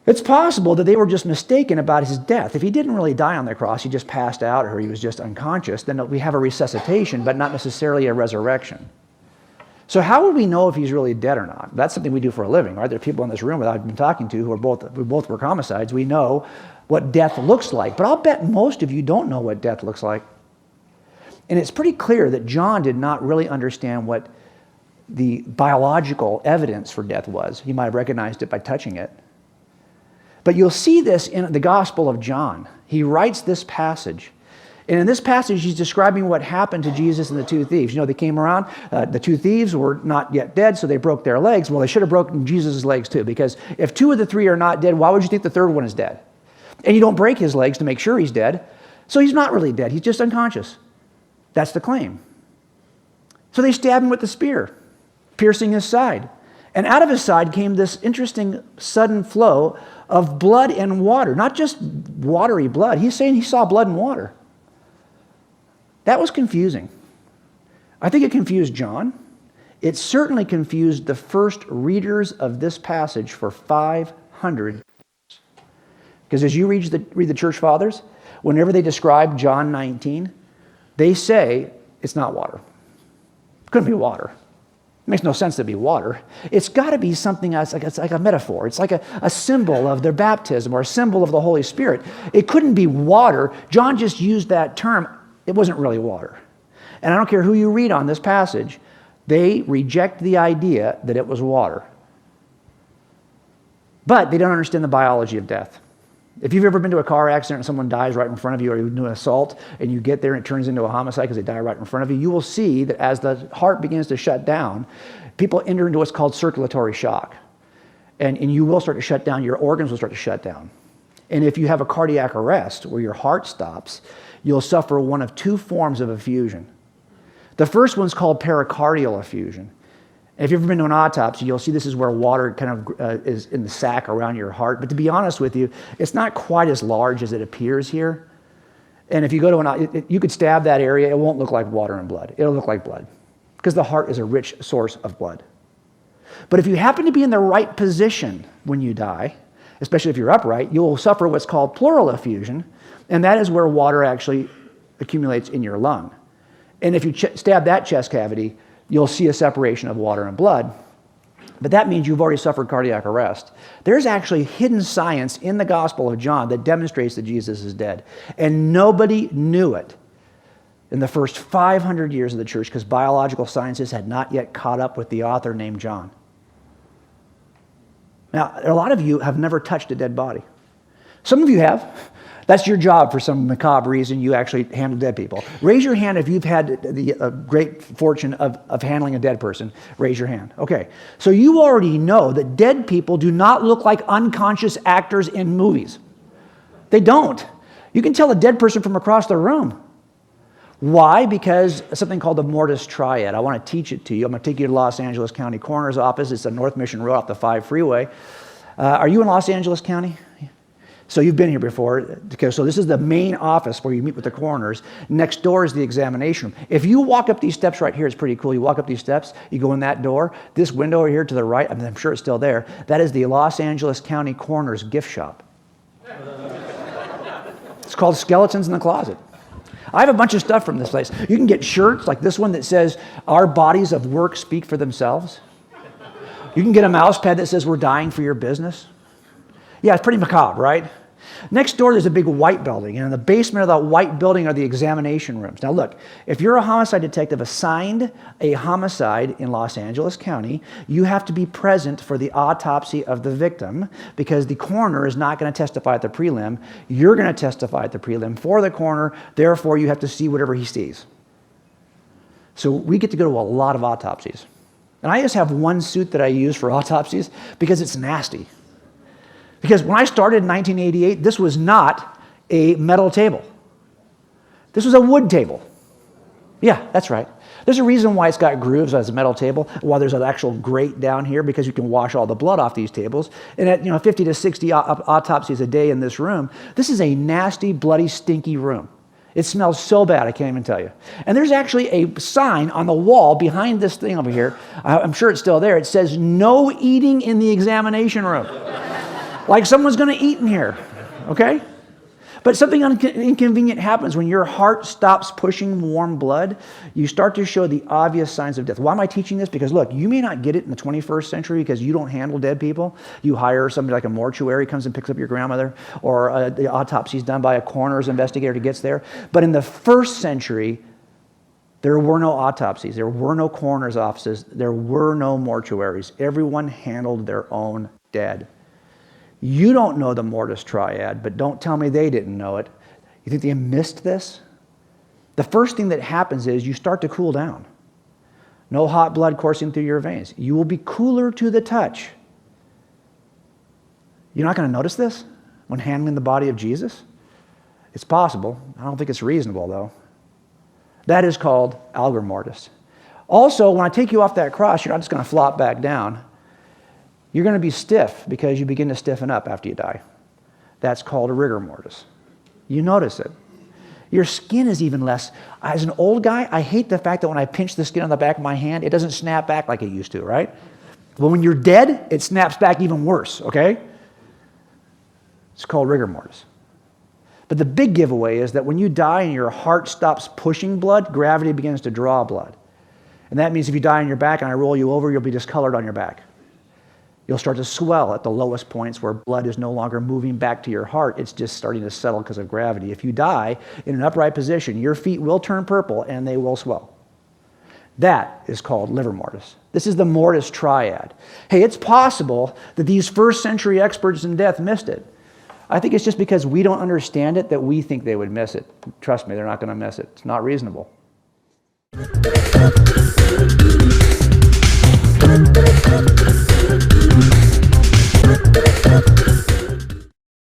It's possible that they were just mistaken about his death. If he didn't really die on the cross, he just passed out or he was just unconscious, then we have a resuscitation, but not necessarily a resurrection. So how would we know if he's really dead or not? That's something we do for a living, right? There are people in this room that I've been talking to who both work homicides. We know what death looks like, but I'll bet most of you don't know what death looks like. And it's pretty clear that John did not really understand what the biological evidence for death was. He might have recognized it by touching it. But you'll see this in the Gospel of John. He writes this passage. And in this passage, he's describing what happened to Jesus and the two thieves. You know, they came around. The two thieves were not yet dead, so they broke their legs. Well, they should have broken Jesus' legs too, because if two of the three are not dead, why would you think the third one is dead? And you don't break his legs to make sure he's dead. So he's not really dead. He's just unconscious. That's the claim. So they stabbed him with the spear, piercing his side. And out of his side came this interesting sudden flow of blood and water. Not just watery blood. He's saying he saw blood and water. That was confusing. I think it confused John. It certainly confused the first readers of this passage for 500 years. Because as you read the church fathers, whenever they describe John 19, they say it's not water. It couldn't be water. It makes no sense to be water. It's got to be something else, it's like a metaphor. It's like a symbol of their baptism or a symbol of the Holy Spirit. It couldn't be water. John just used that term. It wasn't really water. And I don't care who you read on this passage, they reject the idea that it was water. But they don't understand the biology of death. If you've ever been to a car accident and someone dies right in front of you, or you do an assault and you get there and it turns into a homicide because they die right in front of you, you will see that as the heart begins to shut down, people enter into what's called circulatory shock. And you will start to shut down, your organs will start to shut down. And if you have a cardiac arrest where your heart stops, you'll suffer one of two forms of effusion. The first one's called pericardial effusion. If you've ever been to an autopsy, you'll see this is where water kind of is in the sac around your heart. But to be honest with you, it's not quite as large as it appears here. And if you go to you could stab that area, it won't look like water and blood. It'll look like blood because the heart is a rich source of blood. But if you happen to be in the right position when you die, especially if you're upright, you'll suffer what's called pleural effusion, and that is where water actually accumulates in your lung. And if you stab that chest cavity, you'll see a separation of water and blood. But that means you've already suffered cardiac arrest. There's actually hidden science in the Gospel of John that demonstrates that Jesus is dead. And nobody knew it in the first 500 years of the church because biological sciences had not yet caught up with the author named John. Now, a lot of you have never touched a dead body. Some of you have. That's your job for some macabre reason. You actually handle dead people. Raise your hand if you've had the great fortune of handling a dead person. Raise your hand. Okay. So you already know that dead people do not look like unconscious actors in movies. They don't. You can tell a dead person from across the room. Why? Because something called the mortis triad. I want to teach it to you. I'm going to take you to Los Angeles County Coroner's Office. It's on North Mission Road off the 5 freeway. Are you in Los Angeles County? So you've been here before. So this is the main office where you meet with the coroners. Next door is the examination room. If you walk up these steps right here, it's pretty cool. You walk up these steps, you go in that door. This window over here to the right, I'm sure it's still there. That is the Los Angeles County Coroner's gift shop. It's called Skeletons in the Closet. I have a bunch of stuff from this place. You can get shirts like this one that says, "Our bodies of work speak for themselves." You can get a mouse pad that says, "We're dying for your business." Yeah, it's pretty macabre, right? Next door, there's a big white building, and in the basement of that white building are the examination rooms. Now look, if you're a homicide detective assigned a homicide in Los Angeles County, you have to be present for the autopsy of the victim because the coroner is not going to testify at the prelim. You're going to testify at the prelim for the coroner, therefore you have to see whatever he sees. So we get to go to a lot of autopsies. And I just have one suit that I use for autopsies because it's nasty. Because when I started in 1988, this was not a metal table. This was a wood table. Yeah, that's right. There's a reason why it's got grooves as a metal table, why there's an actual grate down here, because you can wash all the blood off these tables. And at 50 to 60 autopsies a day in this room, this is a nasty, bloody, stinky room. It smells so bad, I can't even tell you. And there's actually a sign on the wall behind this thing over here. I'm sure it's still there. It says, no eating in the examination room. Like someone's going to eat in here, okay? But something inconvenient happens when your heart stops pushing warm blood. You start to show the obvious signs of death. Why am I teaching this? Because look, you may not get it in the 21st century because you don't handle dead people. You hire somebody like a mortuary comes and picks up your grandmother, or the autopsy is done by a coroner's investigator who gets there. But in the first century, there were no autopsies. There were no coroner's offices. There were no mortuaries. Everyone handled their own dead. You don't know the mortis triad, but don't tell me they didn't know it. You think they missed this? The first thing that happens is you start to cool down. No hot blood coursing through your veins. You will be cooler to the touch. You're not going to notice this when handling the body of Jesus? It's possible. I don't think it's reasonable, though. That is called algor mortis. Also, when I take you off that cross, you're not just going to flop back down. You're going to be stiff because you begin to stiffen up after you die. That's called a rigor mortis. You notice it. Your skin is even less. As an old guy, I hate the fact that when I pinch the skin on the back of my hand, it doesn't snap back like it used to, right? But when you're dead, it snaps back even worse, okay? It's called rigor mortis. But the big giveaway is that when you die and your heart stops pushing blood, gravity begins to draw blood. And that means if you die on your back and I roll you over, you'll be discolored on your back. You'll start to swell at the lowest points where blood is no longer moving back to your heart. It's just starting to settle because of gravity. If you die in an upright position, your feet will turn purple and they will swell. That is called liver mortis. This is the mortis triad. Hey, it's possible that these first century experts in death missed it. I think it's just because we don't understand it that we think they would miss it. Trust me, they're not going to miss it. It's not reasonable.